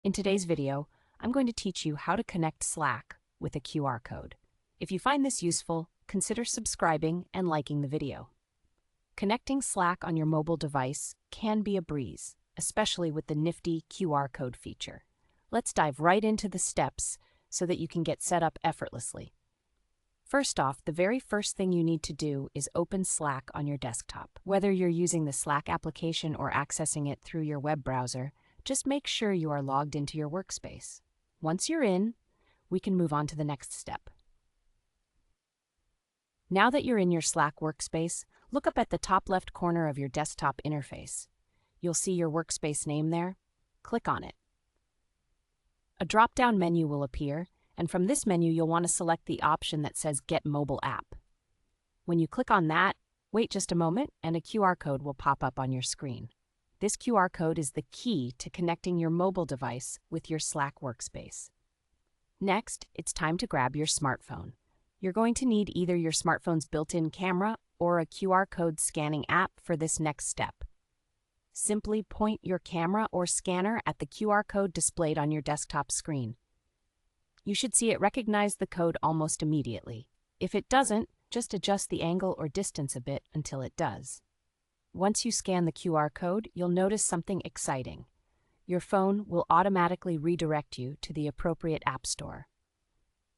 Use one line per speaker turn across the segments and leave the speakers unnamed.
In today's video, I'm going to teach you how to connect Slack with a QR code. If you find this useful, consider subscribing and liking the video. Connecting Slack on your mobile device can be a breeze, especially with the nifty QR code feature. Let's dive right into the steps so that you can get set up effortlessly. First off, the very first thing you need to do is open Slack on your desktop. Whether you're using the Slack application or accessing it through your web browser, just make sure you are logged into your workspace. Once you're in, we can move on to the next step. Now that you're in your Slack workspace, look up at the top left corner of your desktop interface. You'll see your workspace name there. Click on it. A drop-down menu will appear, and from this menu you'll want to select the option that says Get Mobile App. When you click on that, wait just a moment and a QR code will pop up on your screen. This QR code is the key to connecting your mobile device with your Slack workspace. Next, it's time to grab your smartphone. You're going to need either your smartphone's built-in camera or a QR code scanning app for this next step. Simply point your camera or scanner at the QR code displayed on your desktop screen. You should see it recognize the code almost immediately. If it doesn't, just adjust the angle or distance a bit until it does. Once you scan the QR code, you'll notice something exciting. Your phone will automatically redirect you to the appropriate app store.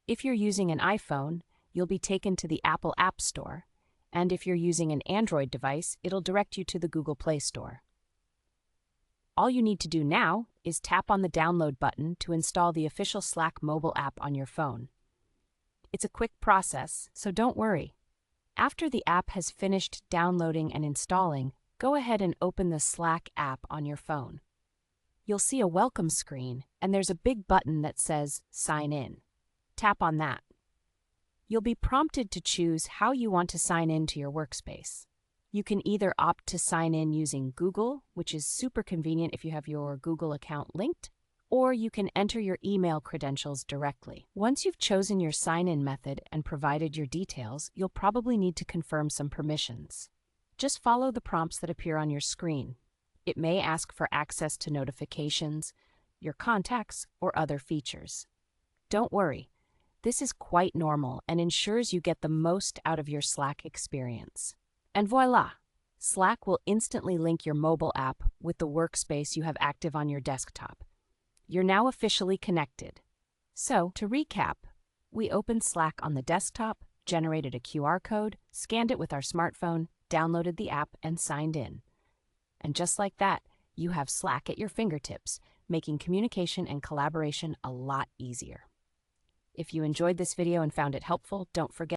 If you're using an iPhone, you'll be taken to the Apple App Store, and if you're using an Android device, it'll direct you to the Google Play Store. All you need to do now is tap on the download button to install the official Slack mobile app on your phone. It's a quick process, so don't worry. After the app has finished downloading and installing, go ahead and open the Slack app on your phone. You'll see a welcome screen, and there's a big button that says Sign In. Tap on that. You'll be prompted to choose how you want to sign in to your workspace. You can either opt to sign in using Google, which is super convenient if you have your Google account linked, or you can enter your email credentials directly. Once you've chosen your sign-in method and provided your details, you'll probably need to confirm some permissions. Just follow the prompts that appear on your screen. It may ask for access to notifications, your contacts, or other features. Don't worry, this is quite normal and ensures you get the most out of your Slack experience. And voila! Slack will instantly link your mobile app with the workspace you have active on your desktop. You're now officially connected. So, to recap, we opened Slack on the desktop, generated a QR code, scanned it with our smartphone, downloaded the app, and signed in. And just like that, you have Slack at your fingertips, making communication and collaboration a lot easier. If you enjoyed this video and found it helpful, don't forget